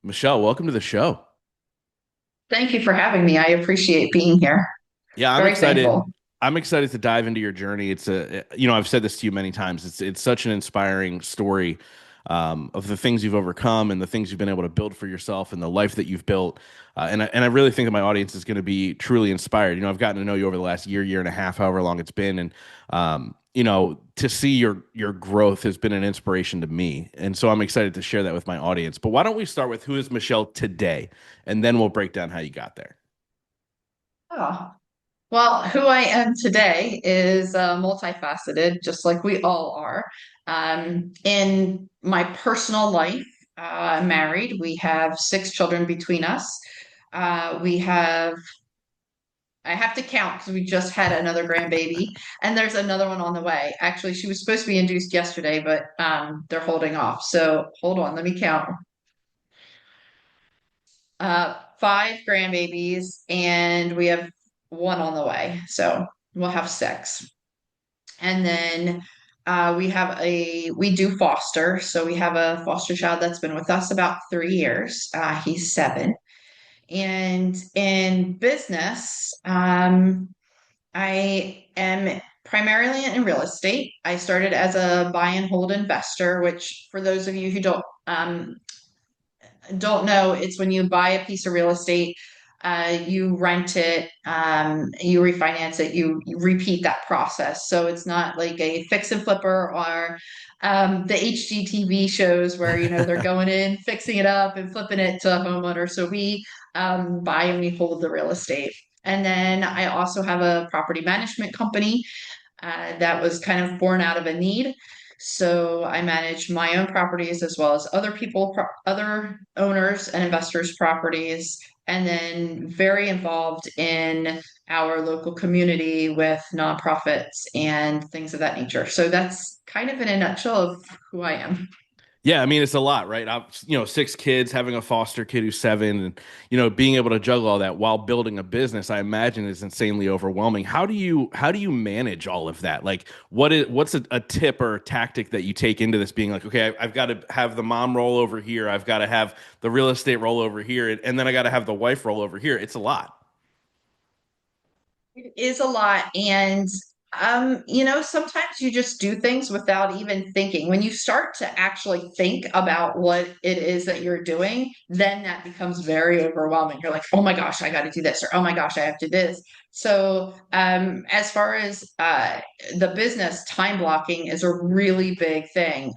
Michelle, welcome to the show. Thank you for having me. I appreciate being here. Yeah, I'm Very excited. thankful. I'm excited to dive into your journey. I've said this to you many times. It's such an inspiring story of the things you've overcome and the things you've been able to build for yourself and the life that you've built. And I really think that my audience is going to be truly inspired. I've gotten to know you over the last year and a half, however long it's been, and to see your growth has been an inspiration to me. And so I'm excited to share that with my audience. But why don't we start with who is Michelle today, and then we'll break down how you got there. Oh, well, who I am today is multifaceted, just like we all are. In my personal life, I'm married. We have six children between us. We have, I have to count because we just had another grandbaby, and there's another one on the way. Actually, she was supposed to be induced yesterday, but they're holding off. So hold on, let me count. Five grandbabies, and we have one on the way. So we'll have six. And then we do foster. So we have a foster child that's been with us about 3 years. He's seven. And in business, I am primarily in real estate. I started as a buy and hold investor, which for those of you who don't know, it's when you buy a piece of real estate, you rent it, you refinance it, you repeat that process. So it's not like a fix and flipper or the HGTV shows where they're going in, fixing it up, and flipping it to a homeowner. So we buy and we hold the real estate. And then I also have a property management company that was kind of born out of a need. So I manage my own properties as well as other owners and investors' properties, and then very involved in our local community with nonprofits and things of that nature. So that's kind of in a nutshell of who I am. Yeah, I mean it's a lot, right? Six kids, having a foster kid who's seven, and being able to juggle all that while building a business, I imagine is insanely overwhelming. How do you manage all of that? Like, what's a tip or a tactic that you take into this? Being like, okay, I've got to have the mom roll over here, I've got to have the real estate roll over here, and then I got to have the wife roll over here. It's a lot. It is a lot. And, sometimes you just do things without even thinking. When you start to actually think about what it is that you're doing, then that becomes very overwhelming. You're like, oh my gosh, I got to do this, or oh my gosh, I have to do this. So, as far as the business, time blocking is a really big thing.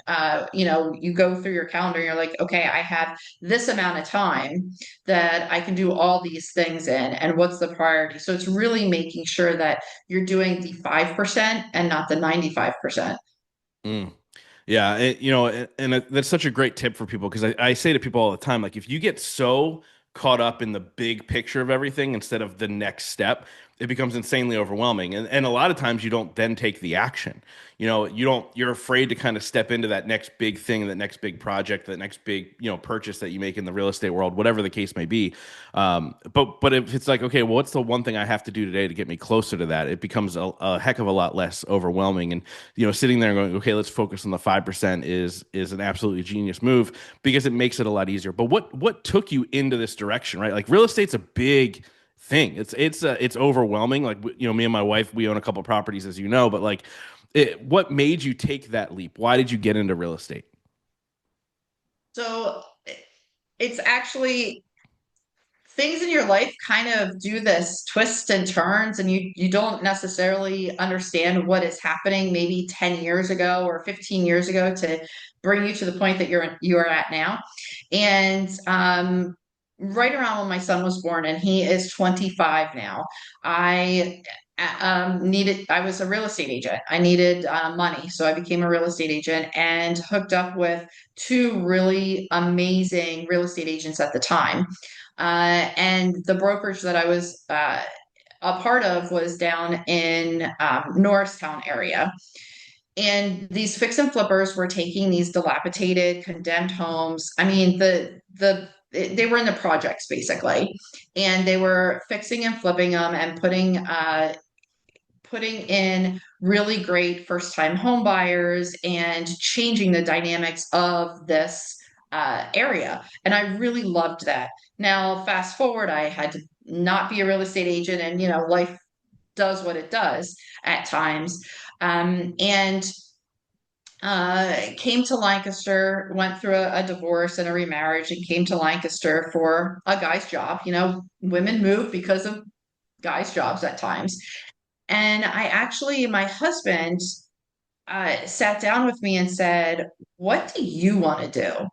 You go through your calendar, you're like, okay, I have this amount of time that I can do all these things in, and what's the priority. So it's really making sure that you're doing the 5% and not the 95%. Mm. Yeah, that's such a great tip for people because I say to people all the time, like if you get so caught up in the big picture of everything instead of the next step, it becomes insanely overwhelming. And a lot of times you don't then take the action. You're afraid to kind of step into that next big thing, that next big project, that next big, purchase that you make in the real estate world, whatever the case may be. But if it's like, okay, well, what's the one thing I have to do today to get me closer to that? It becomes a heck of a lot less overwhelming. And sitting there and going, okay, let's focus on the 5% is an absolutely genius move because it makes it a lot easier. But what took you into this direction, right? Like real estate's a big thing. It's overwhelming. Like me and my wife, we own a couple properties, as you know. But like, what made you take that leap? Why did you get into real estate? So it's actually things in your life kind of do this twists and turns, and you don't necessarily understand what is happening maybe 10 years ago or 15 years ago to bring you to the point that you are at now. And right around when my son was born, and he is 25 now, I I was a real estate agent. I needed money. So I became a real estate agent and hooked up with two really amazing real estate agents at the time. And the brokerage that I was a part of was down in Norristown area. And these fix and flippers were taking these dilapidated, condemned homes. I mean, they were in the projects basically, and they were fixing and flipping them and putting in really great first time home buyers and changing the dynamics of this area. And I really loved that. Now, fast forward, I had to not be a real estate agent, and life does what it does at times. And came to Lancaster, went through a divorce and a remarriage, and came to Lancaster for a guy's job. Women move because of guys' jobs at times. And my husband sat down with me and said, "What do you want to do?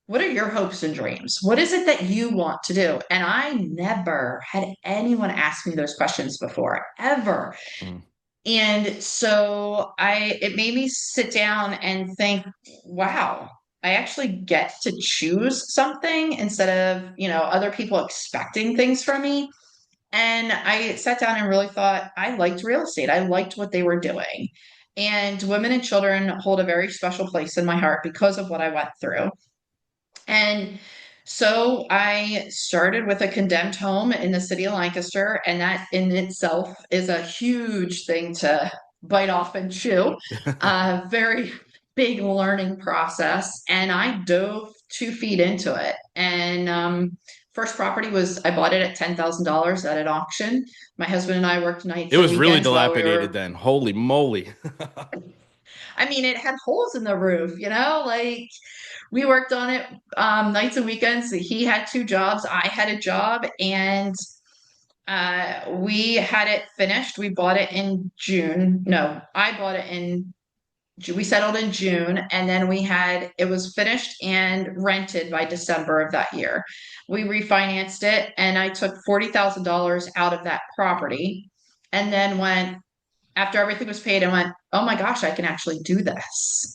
What are your hopes and dreams? What is it that you want to do?" And I never had anyone ask me those questions before, ever. Mm. And so it made me sit down and think, wow, I actually get to choose something instead of, other people expecting things from me. And I sat down and really thought I liked real estate. I liked what they were doing. And women and children hold a very special place in my heart because of what I went through. And so I started with a condemned home in the city of Lancaster, and that in itself is a huge thing to bite off and chew. Very big learning process. And I dove 2 feet into it. And first property was, I bought it at $10,000 at an auction. My husband and I worked It nights and was really weekends while we dilapidated were, then. Holy moly. I mean, it had holes in the roof, like we worked on it nights and weekends. He had 2 jobs. I had a job, and we had it finished. We bought it in June. No, I bought it in. We settled in June, and then it was finished and rented by December of that year. We refinanced it, and I took $40,000 out of that property, and then went after everything was paid, and went, oh my gosh, I can actually do this.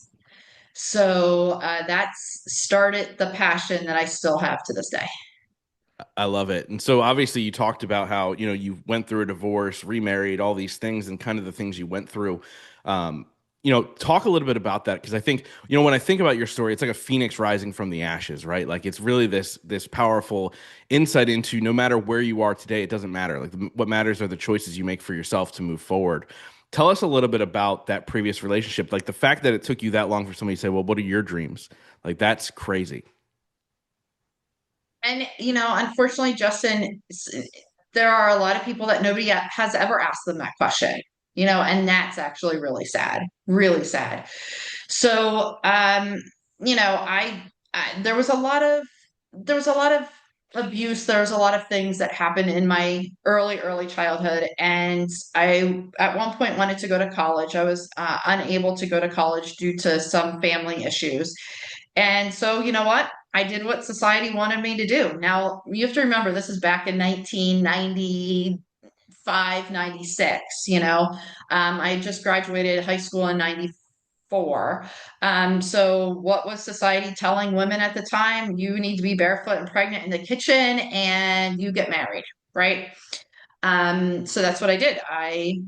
So that's started the passion that I still have to this day. I love it. And so obviously you talked about how, you went through a divorce, remarried, all these things and kind of the things you went through. Talk a little bit about that because I think, when I think about your story, it's like a phoenix rising from the ashes, right? Like it's really this powerful insight into no matter where you are today, it doesn't matter. Like what matters are the choices you make for yourself to move forward. Tell us a little bit about that previous relationship, like the fact that it took you that long for somebody to say, "Well, what are your dreams?" Like that's crazy. And, unfortunately, Justin, there are a lot of people that nobody has ever asked them that question, and that's actually really sad, really sad. So, there was a lot of abuse. There was a lot of things that happened in my early childhood. And I, at one point, wanted to go to college. I was unable to go to college due to some family issues. And so, you know what? I did what society wanted me to do. Now, you have to remember, this is back in 1995, 96. I had just graduated high school in 94. So, what was society telling women at the time? You need to be barefoot and pregnant in the kitchen and you get married, right? So, that's what I did. I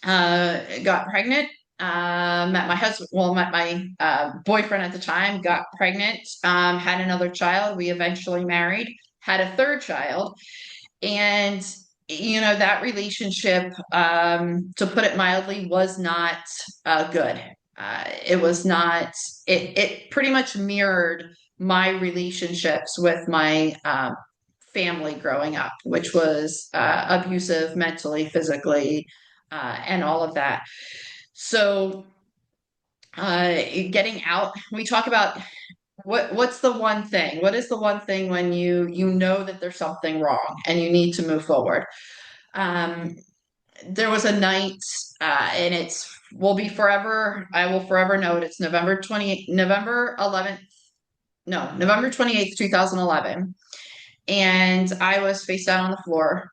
got pregnant, met my husband, well, met my boyfriend at the time, got pregnant, had another child. We eventually married, had a third child. And, that relationship, to put it mildly, was not good. It was not, it pretty much mirrored my relationships with my family growing up, which was abusive mentally, physically, and all of that. So, getting out, we talk about what's the one thing? What is the one thing when you know that there's something wrong and you need to move forward? Um, there was a night, and it's will be forever. I will forever know it. It's November 11th. No, November 28th, 2011. And I was face down on the floor.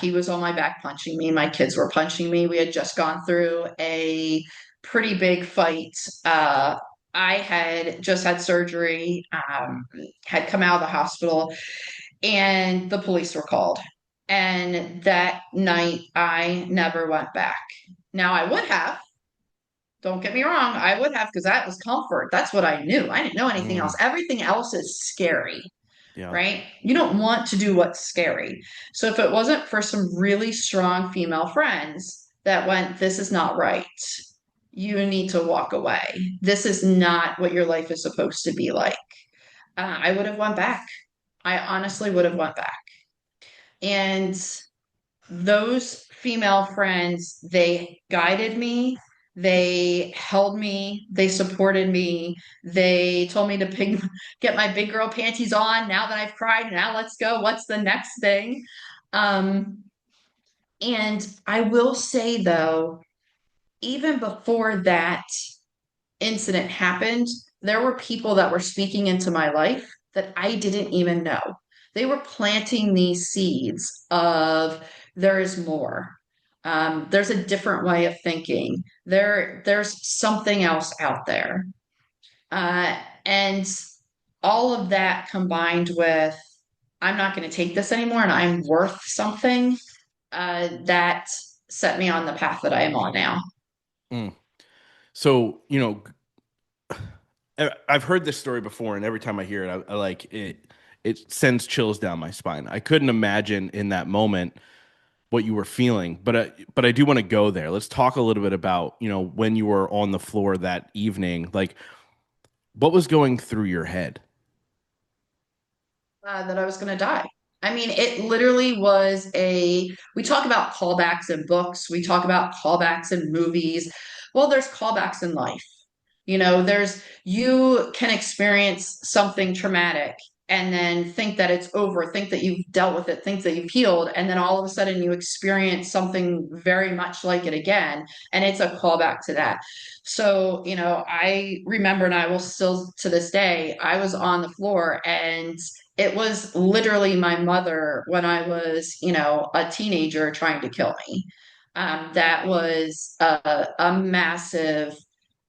He was on my back punching me. My kids were punching me. We had just gone through a pretty big fight. I had just had surgery, had come out of the hospital, and the police were called. And that night, I never went back. Now, I would have, don't get me wrong, I would have because that was comfort. That's what I knew. I didn't know anything else. Mm, Everything else is scary, yeah. right? You don't want to do what's scary. So if it wasn't for some really strong female friends that went, this is not right. You need to walk away. This is not what your life is supposed to be like. I would have went back. I honestly would have went back. And those female friends, they guided me, they held me, they supported me, they told me to get my big girl panties on. Now that I've cried, now let's go. What's the next thing? Um, and I will say though, even before that incident happened, there were people that were speaking into my life that I didn't even know. They were planting these seeds of there is more. There's a different way of thinking. There's something else out there. And all of that combined with I'm not going to take this anymore and I'm worth something, that set me on the path that I am on now. Mm. So, I've heard this story before, and every time I hear it, I like it. It sends chills down my spine. I couldn't imagine in that moment what you were feeling, but I do want to go there. Let's talk a little bit about, when you were on the floor that evening, like what was going through your head? That I was going to die. I mean, it literally was we talk about callbacks in books, we talk about callbacks in movies. Well, there's callbacks in life. You can experience something traumatic and then think that it's over, think that you've dealt with it, think that you've healed, and then all of a sudden you experience something very much like it again, and it's a callback to that. So, I remember, and I will still to this day, I was on the floor and it was literally my mother when I was, a teenager trying to kill me. That was a massive,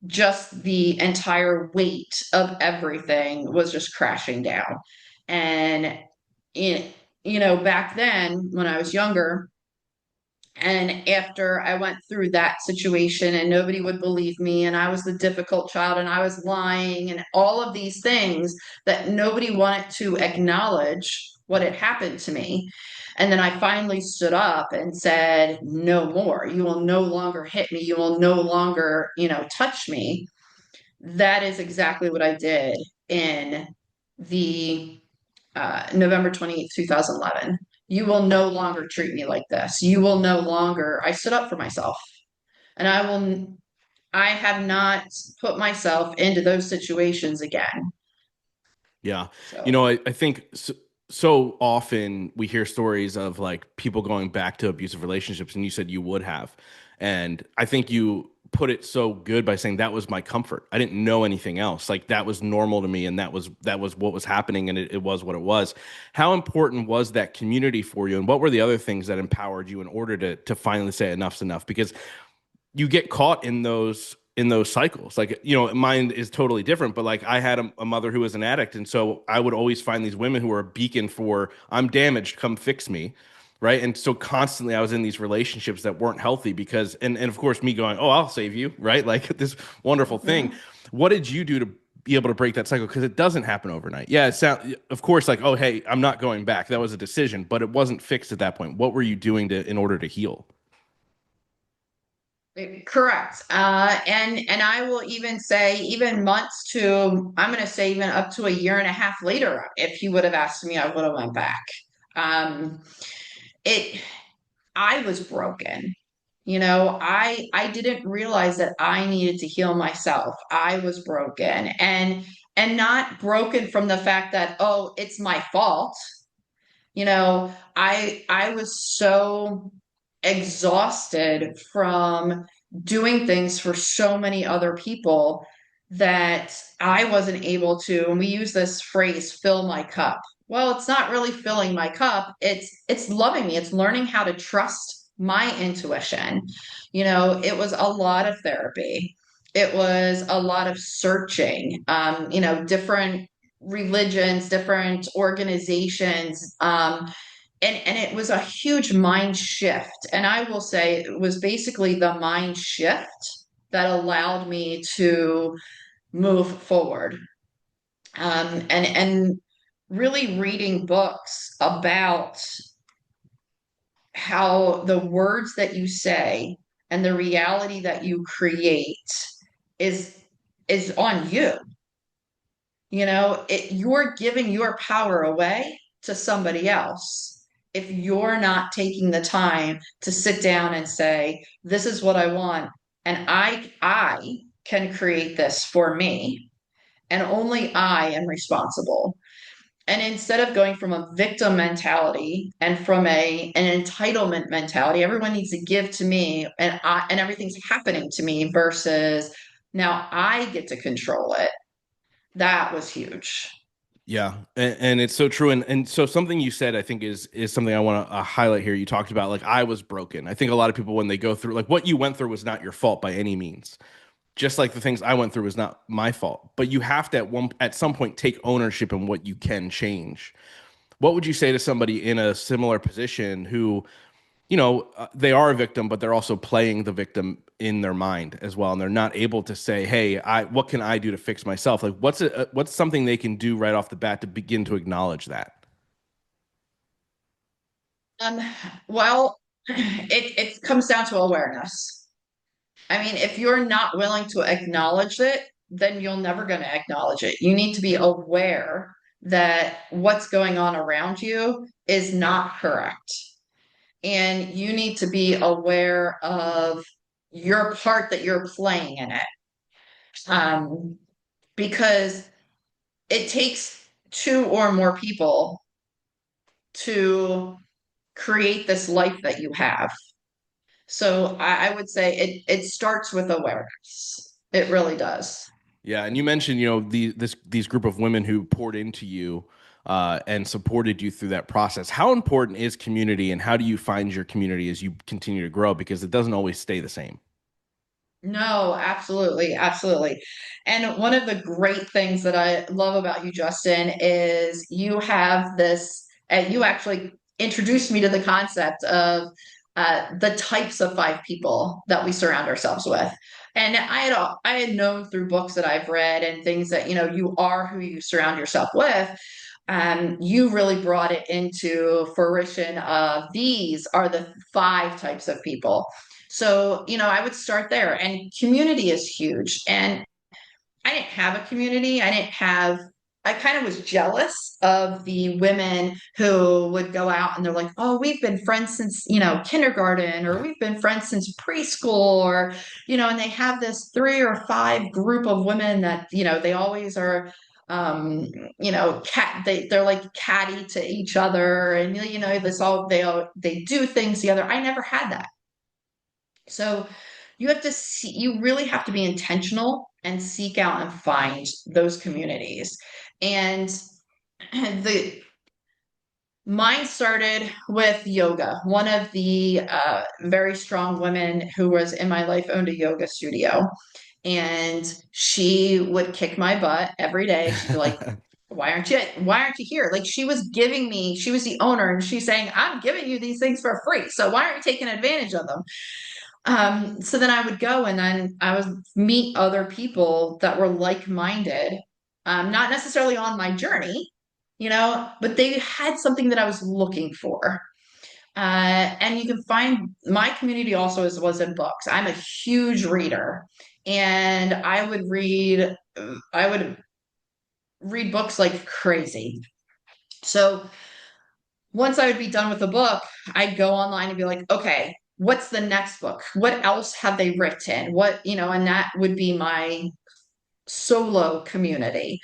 just the entire weight of everything was just crashing down. And it, back then when I was younger, and after I went through that situation and nobody would believe me, and I was the difficult child and I was lying and all of these things that nobody wanted to acknowledge what had happened to me. And then I finally stood up and said, no more. You will no longer hit me. You will no longer, touch me. That is exactly what I did in the November 28th, 2011. You will no longer treat me like this. You will no longer, I stood up for myself and I have not put myself into those situations again. Yeah. So, I think so often we hear stories of like people going back to abusive relationships, and you said you would have. And I think you put it so good by saying that was my comfort. I didn't know anything else. Like that was normal to me, and that was what was happening, and it was what it was. How important was that community for you? And what were the other things that empowered you in order to finally say enough's enough? Because you get caught in those cycles. Like, mine is totally different, but like I had a mother who was an addict. And so I would always find these women who were a beacon for, I'm damaged, come fix me. Right. And so constantly I was in these relationships that weren't healthy because, and of course, me going, oh, I'll save you. Right. Like this wonderful thing. mhm. What did you do to be able to break that cycle? Because it doesn't happen overnight. Yeah. Of course, like, oh, hey, I'm not going back. That was a decision, but it wasn't fixed at that point. What were you doing in order to heal? Correct. And I will even say, even months to, I'm going to say even up to a year and a half later, if you would have asked me, I would have went back. Um, it, I was broken. I didn't realize that I needed to heal myself. I was broken and not broken from the fact that, oh, it's my fault. I was so exhausted from doing things for so many other people that I wasn't able to, and we use this phrase, fill my cup. Well, it's not really filling my cup. It's loving me. It's learning how to trust my intuition. It was a lot of therapy. It was a lot of searching, different religions, different organizations. And it was a huge mind shift. And I will say it was basically the mind shift that allowed me to move forward. And really reading books about how the words that you say and the reality that you create is is on you. You're giving your power away to somebody else if you're not taking the time to sit down and say, this is what I want, and I can create this for me, and only I am responsible. And instead of going from a victim mentality and from an entitlement mentality, everyone needs to give to me and everything's happening to me versus now I get to control it. That was huge. Yeah, and it's so true. And so something you said, I think is something I want to highlight here. You talked about like I was broken. I think a lot of people when they go through like what you went through was not your fault by any means. Just like the things I went through was not my fault. But you have to at some point take ownership in what you can change. What would you say to somebody in a similar position who they are a victim, but they're also playing the victim in their mind as well, and they're not able to say, "Hey, what can I do to fix myself?" Like, what's something they can do right off the bat to begin to acknowledge that? Um, well, it comes down to awareness. I mean, if you're not willing to acknowledge it, then you're never going to acknowledge it. You need to be aware that what's going on around you is not correct. And you need to be aware of your part that you're playing in it. Um, because it takes two or more people to create this life that you have. So I would say it starts with awareness. It really does. Yeah, and you mentioned, these group of women who poured into you and supported you through that process. How important is community, and how do you find your community as you continue to grow? Because it doesn't always stay the same. No, absolutely, absolutely. And one of the great things that I love about you, Justin, is you have this, you actually introduced me to the concept of the types of five people that we surround ourselves with. And I had known through books that I've read and things that, you are who you surround yourself with. You really brought it into fruition of these are the five types of people. So, I would start there. And community is huge. And I didn't have a community. I kind of was jealous of the women who would go out and they're like, oh, we've been friends since, kindergarten, or we've been friends since preschool, or, and they have this three or five group of women that, they always are, um, they're like catty to each other. And, they do things together. I never had that. So you really have to be intentional and seek out and find those communities. And the mine started with yoga. One of the very strong women who was in my life owned a yoga studio, and she would kick my butt every day. She'd be like, why aren't you here? Like she was the owner and she's saying, I'm giving you these things for free. So why aren't you taking advantage of them? So then I would go and then I would meet other people that were like-minded, not necessarily on my journey, but they had something that I was looking for. And you can find my community also was in books. I'm a huge reader, and I would read books like crazy. So once I would be done with the book, I'd go online and be like, okay, what's the next book? What else have they written? And that would be my solo community.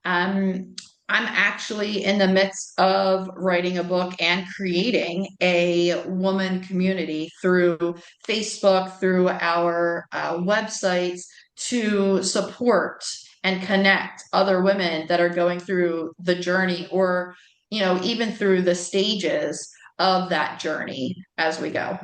Um, I'm actually in the midst of writing a book and creating a woman community through Facebook, through our websites to support and connect other women that are going through the journey or, even through the stages of that journey as we go.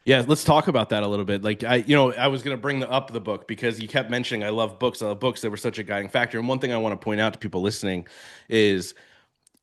Yeah, let's talk about that a little bit. Like I was going to bring up the book because you kept mentioning I love books. I love books. They were such a guiding factor. And one thing I want to point out to people listening is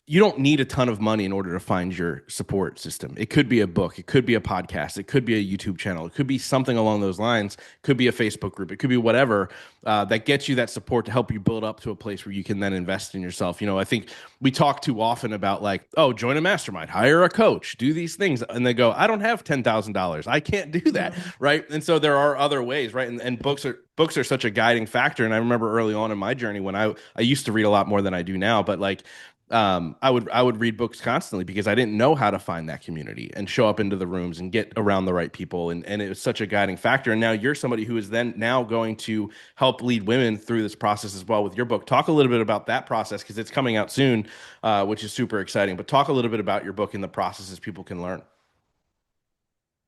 you don't need a ton of money in order to find your support system. It could be a book, it could be a podcast, it could be a YouTube channel, it could be something along those lines, it could be a Facebook group, it could be whatever that gets you that support to help you build up to a place where you can then invest in yourself. I think we talk too often about like, oh, join a mastermind, hire a coach, do these things, and they go, I don't have $10,000, I can't do that, right? And so there are other ways, right? And books are books are such a guiding factor. And I remember early on in my journey when I used to read a lot more than I do now, but like I would read books constantly because I didn't know how to find that community and show up into the rooms and get around the right people. And it was such a guiding factor. And now you're somebody who is then now going to help lead women through this process as well with your book. Talk a little bit about that process because it's coming out soon, which is super exciting. But talk a little bit about your book and the processes people can learn.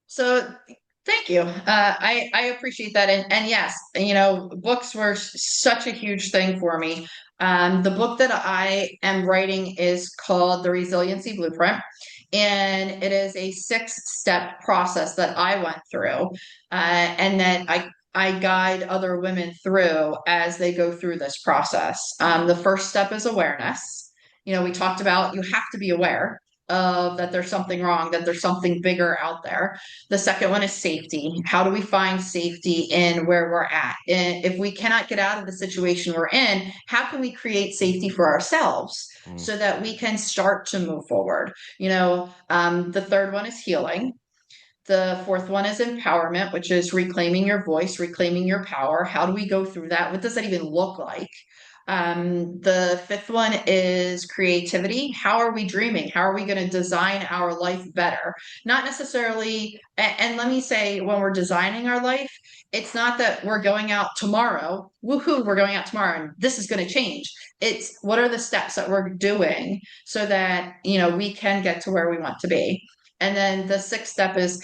So thank you. I appreciate that. And yes, books were such a huge thing for me. The book that I am writing is called The Resiliency Blueprint, and it is a six-step process that I went through, and that I guide other women through as they go through this process. The first step is awareness. We talked about you have to be aware of that there's something wrong, that there's something bigger out there. The second one is safety. How do we find safety in where we're at? And if we cannot get out of the situation we're in, how can we create safety for ourselves Mm. so that we can start to move forward? The third one is healing. The fourth one is empowerment, which is reclaiming your voice, reclaiming your power. How do we go through that? What does that even look like? The fifth one is creativity. How are we dreaming? How are we going to design our life better? Not necessarily, and let me say, when we're designing our life, it's not that we're going out tomorrow, woohoo, we're going out tomorrow and this is going to change. It's what are the steps that we're doing so that, we can get to where we want to be. And then the sixth step is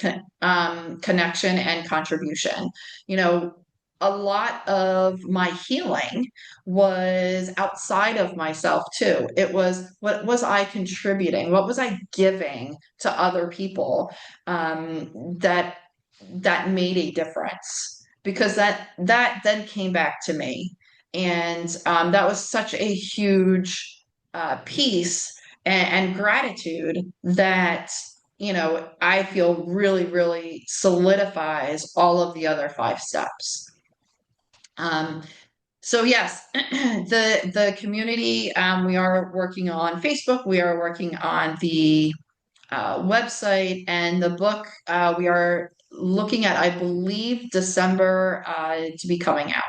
connection and contribution. You know, a lot of my healing was outside of myself too. It was what was I contributing? What was I giving to other people that made a difference? Because that then came back to me, and that was such a huge piece and gratitude that I feel really, really solidifies all of the other five steps. Um, so yes, the community, we are working on Facebook, we are working on the website, and the book we are looking at, I believe, December to be coming out.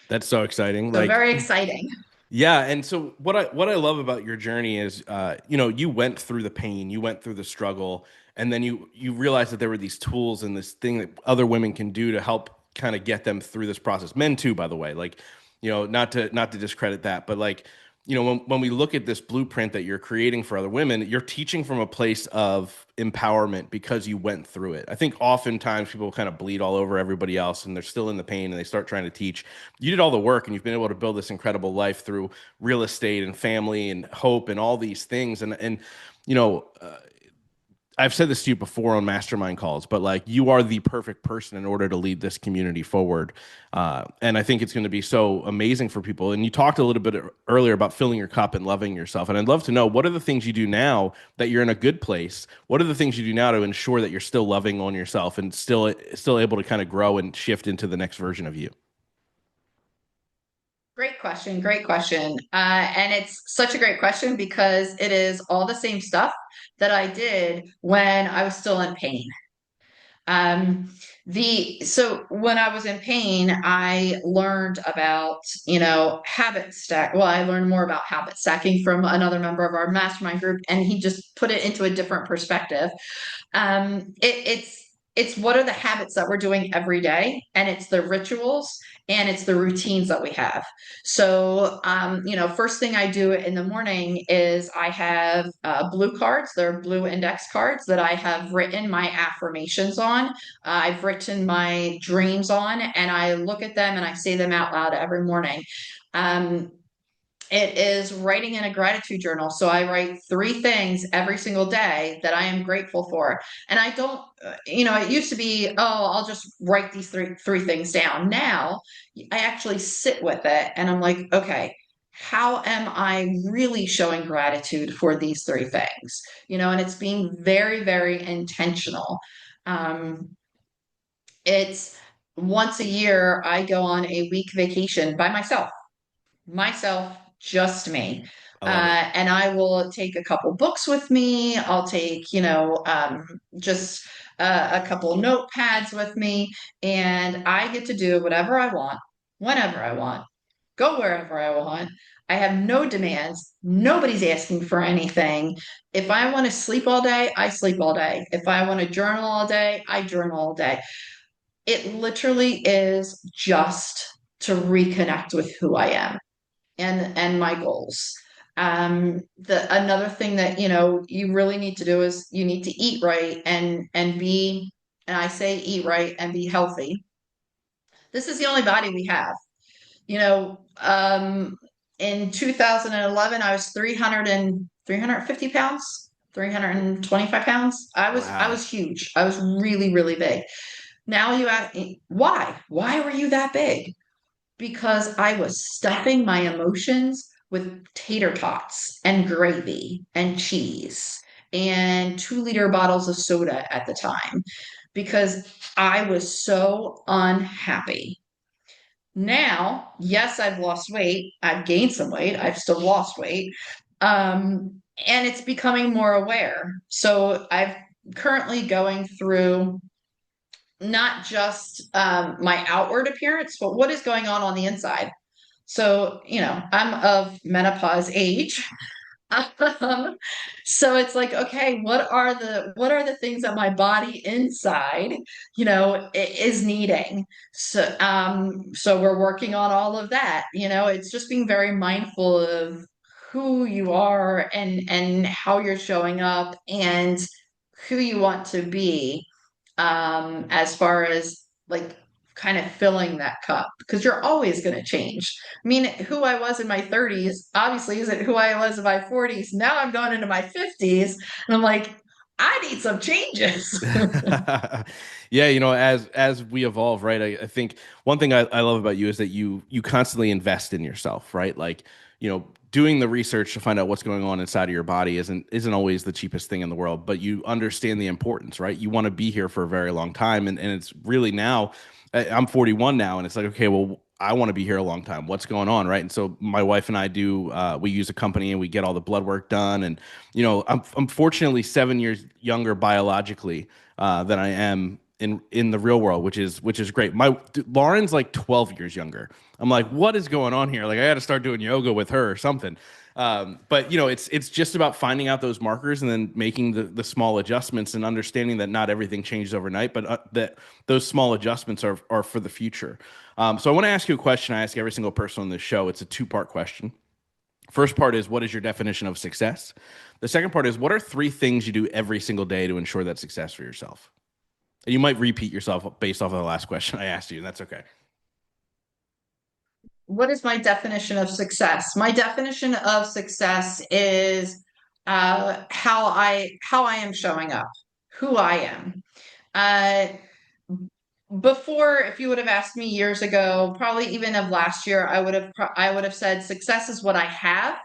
That's so exciting. So Like, very exciting. yeah, and so what I love about your journey is, you went through the pain, you went through the struggle, and then you realized that there were these tools and this thing that other women can do to help kind of get them through this process. Men too, by the way. Like, not to discredit that, but like, when we look at this blueprint that you're creating for other women, you're teaching from a place of empowerment because you went through it. I think oftentimes people kind of bleed all over everybody else and they're still in the pain and they start trying to teach. You did all the work and you've been able to build this incredible life through real estate and family and hope and all these things. And you know, uh, I've said this to you before on mastermind calls, but like you are the perfect person in order to lead this community forward. And I think it's going to be so amazing for people. And you talked a little bit earlier about filling your cup and loving yourself. And I'd love to know, what are the things you do now that you're in a good place? What are the things you do now to ensure that you're still loving on yourself and still able to kind of grow and shift into the next version of you? Great question. Great question. And it's such a great question because it is all the same stuff that I did when I was still in pain. Um, so when I was in pain, I learned about, habit stack. Well, I learned more about habit stacking from another member of our mastermind group, and he just put it into a different perspective. It's what are the habits that we're doing every day, and it's the rituals and it's the routines that we have. So, first thing I do in the morning is I have blue cards. They're blue index cards that I have written my affirmations on. I've written my dreams on, and I look at them and I say them out loud every morning. Um, it is writing in a gratitude journal. So I write three things every single day that I am grateful for. And I don't, it used to be, oh, I'll just write these three things down. Now I actually sit with it and I'm like, okay, how am I really showing gratitude for these three things? And it's being very, very intentional. Um, it's once a year, I go on a week vacation by myself, just me. I love it. And I will take a couple books with me. I'll take, just a couple notepads with me, and I get to do whatever I want, whenever I want, go wherever I want. I have no demands. Nobody's asking for anything. If I want to sleep all day, I sleep all day. If I want to journal all day, I journal all day. It literally is just to reconnect with who I am and my goals. The another thing that you really need to do is you need to eat right and be, and I say eat right and be healthy. This is the only body we have. You know, in 2011, I was 350 pounds, 325 pounds. I Wow. was huge. I was really, really big. Now you ask me, why? Why were you that big? Because I was stuffing my emotions with tater tots and gravy and cheese and 2-liter bottles of soda at the time because I was so unhappy. Now, yes, I've lost weight. I've gained some weight. I've still lost weight. And it's becoming more aware. So I've currently going through not just my outward appearance, but what is going on the inside. So, I'm of menopause age. Um, so it's like, okay, what are the things that my body inside, is needing? So we're working on all of that. It's just being very mindful of who you are and how you're showing up and who you want to be, as far as like kind of filling that cup because you're always going to change. I mean, who I was in my 30s obviously isn't who I was in my 40s. Now I'm going into my 50s and I'm like, I need some changes. Yeah, as we evolve, right? I think one thing I love about you is that you constantly invest in yourself, right? Like, doing the research to find out what's going on inside of your body isn't always the cheapest thing in the world, but you understand the importance, right? You want to be here for a very long time, and it's really now. I'm 41 now, and it's like, okay, well, I want to be here a long time. What's going on, right? And so my wife and I do. We use a company, and we get all the blood work done, and I'm fortunately 7 years younger biologically than I am in the real world, which is great. Lauren's like 12 years younger. I'm like, what is going on here? Like, I got to start doing yoga with her or something. But it's just about finding out those markers and then making the small adjustments and understanding that not everything changes overnight, but that those small adjustments are for the future. So I want to ask you a question. I ask every single person on this show. It's a two-part question. First part is, what is your definition of success? The second part is, what are three things you do every single day to ensure that success for yourself? And you might repeat yourself based off of the last question I asked you, and that's okay. What is my definition of success? My definition of success is how I am showing up, who I am. Uh, Before, if you would have asked me years ago, probably even of last year, I would have said success is what I have,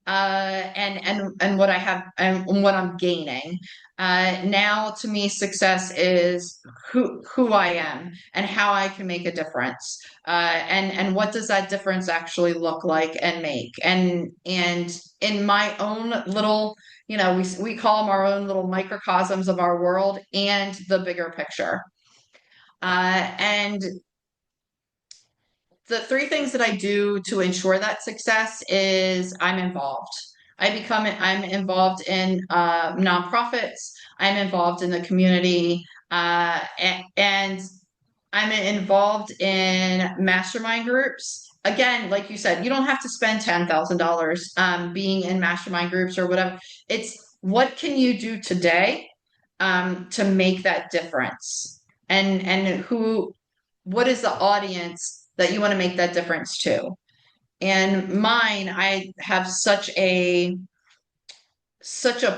and what I have and what I'm gaining. Now, to me, success is who I am and how I can make a difference. And what does that difference actually look like and make? And in my own little, we call them our own little microcosms of our world and the bigger picture. And the three things that I do to ensure that success is I'm involved. I'm involved in nonprofits. I'm involved in the community, and I'm involved in mastermind groups. Again, like you said, you don't have to spend $10,000 being in mastermind groups or whatever. It's what can you do today to make that difference, and what is the audience that you want to make that difference to? And mine, I have such a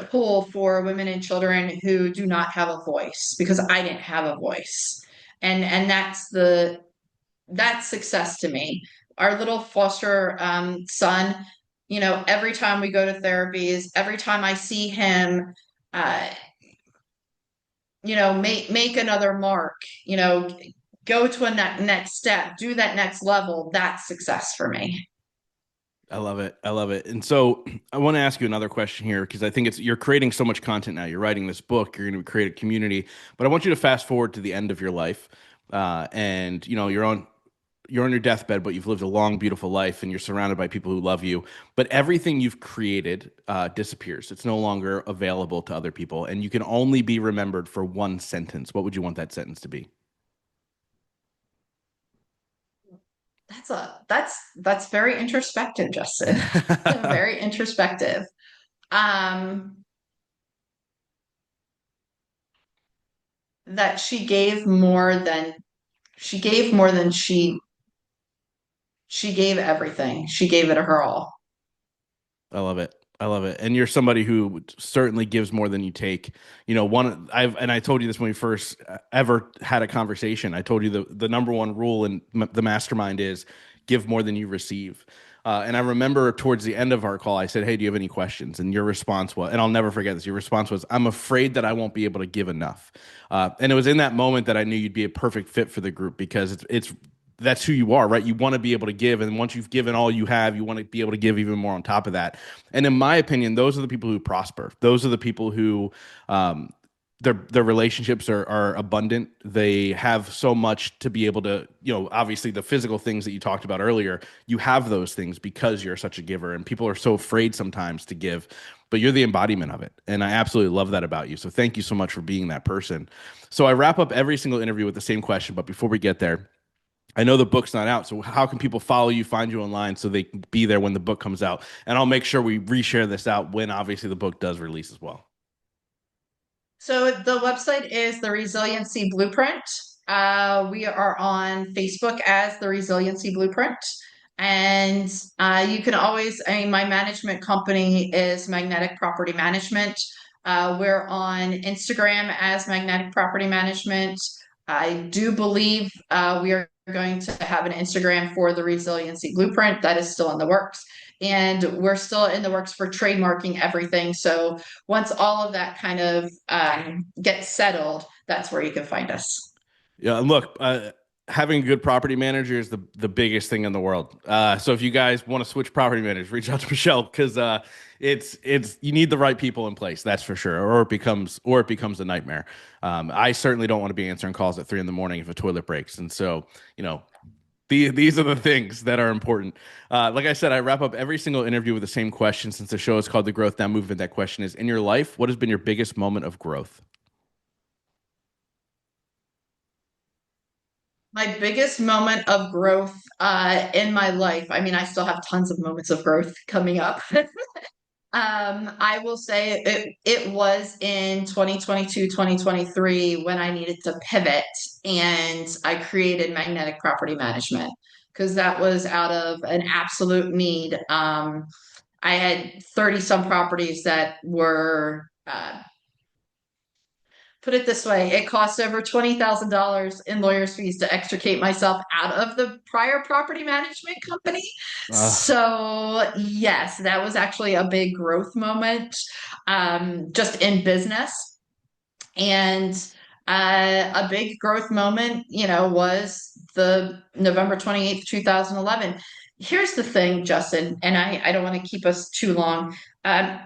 pull for women and children who do not have a voice because I didn't have a voice. And that's success to me. Our little foster son, every time we go to therapies, every time I see him, uh, make another mark, go to a next step, do that next level. That's success for me. I love it. I love it. And so I want to ask you another question here because I think you're creating so much content now. You're writing this book, you're going to create a community, but I want you to fast forward to the end of your life. And you're on your deathbed, but you've lived a long, beautiful life and you're surrounded by people who love you. But everything you've created disappears. It's no longer available to other people, and you can only be remembered for one sentence. What would you want that sentence to be? That's very introspective, Justin. Very introspective. Um, that she gave more than she gave everything. She gave it her all. I love it. I love it. And you're somebody who certainly gives more than you take. I told you this when we first ever had a conversation. I told you the number one rule in the mastermind is give more than you receive. And I remember towards the end of our call, I said, "Hey, do you have any questions?" And your response was, and I'll never forget this. Your response was, "I'm afraid that I won't be able to give enough." And it was in that moment that I knew you'd be a perfect fit for the group because it's that's who you are, right? You want to be able to give, and once you've given all you have, you want to be able to give even more on top of that. And in my opinion, those are the people who prosper. Those are the people who um, their relationships are abundant. They have so much to be able to, obviously the physical things that you talked about earlier. You have those things because you're such a giver, and people are so afraid sometimes to give, but you're the embodiment of it. And I absolutely love that about you. So thank you so much for being that person. So I wrap up every single interview with the same question, but before we get there, I know the book's not out, so how can people follow you, find you online so they can be there when the book comes out? And I'll make sure we reshare this out when obviously the book does release as well. So the website is the Resiliency Blueprint. We are on Facebook as the Resiliency Blueprint. And you can always, I mean, my management company is Magnetic Property Management. We're on Instagram as Magnetic Property Management. I do believe we are going to have an Instagram for the Resiliency Blueprint. That is still in the works. And we're still in the works for trademarking everything. So once all of that kind of gets settled, that's where you can find us. Yeah, and look, having a good property manager is the biggest thing in the world. So if you guys want to switch property managers, reach out to Michelle because it's you need the right people in place. That's for sure, or it becomes a nightmare. I certainly don't want to be answering calls at 3 in the morning if a toilet breaks, and so these are the things that are important. Like I said, I wrap up every single interview with the same question since the show is called The Growth Now Movement. That question is, in your life, what has been your biggest moment of growth? My biggest moment of growth in my life. I mean, I still have tons of moments of growth coming up. I will say it was in 2022, 2023 when I needed to pivot and I created magnetic property management because that was out of an absolute need. I had 30 some properties that were put it this way, it cost over $20,000 in lawyer's fees to extricate myself out of the prior property management company. Uh, So, yes, that was actually a big growth moment just in business. And a big growth moment, was the November 28th, 2011. Here's the thing, Justin, and I don't want to keep us too long.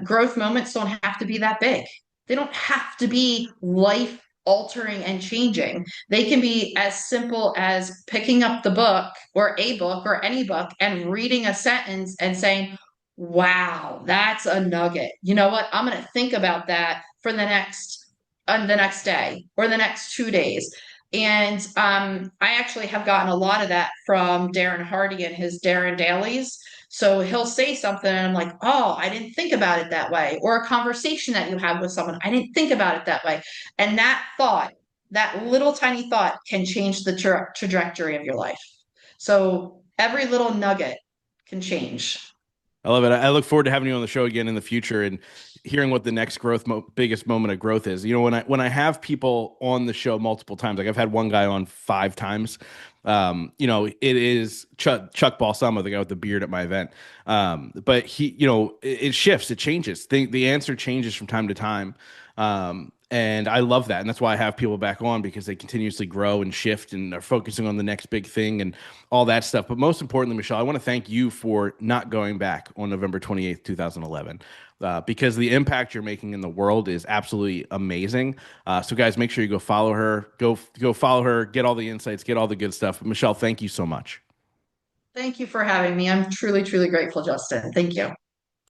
Growth moments don't have to be that big. They don't have to be life altering and changing. They can be as simple as picking up the book or a book or any book and reading a sentence and saying, wow, that's a nugget. You know what? I'm going to think about that for the next day or the next 2 days. And I actually have gotten a lot of that from Darren Hardy and his Darren Dailies. So he'll say something and I'm like, oh, I didn't think about it that way. Or a conversation that you have with someone, I didn't think about it that way. And that thought, that little tiny thought can change the trajectory of your life. So every little nugget can change. I love it. I look forward to having you on the show again in the future and hearing what the next biggest moment of growth is. When I have people on the show multiple times, like I've had one guy on 5 times. It is Chuck Balsamo, the guy with the beard at my event. But it shifts, it changes. The answer changes from time to time. And I love that. And that's why I have people back on because they continuously grow and shift and are focusing on the next big thing and all that stuff. But most importantly, Michelle, I want to thank you for not going back on November 28th, 2011. Because the impact you're making in the world is absolutely amazing. So, guys, make sure you go follow her. Go follow her. Get all the insights. Get all the good stuff. Michelle, thank you so much. Thank you for having me. I'm truly, truly grateful, Justin. Thank you.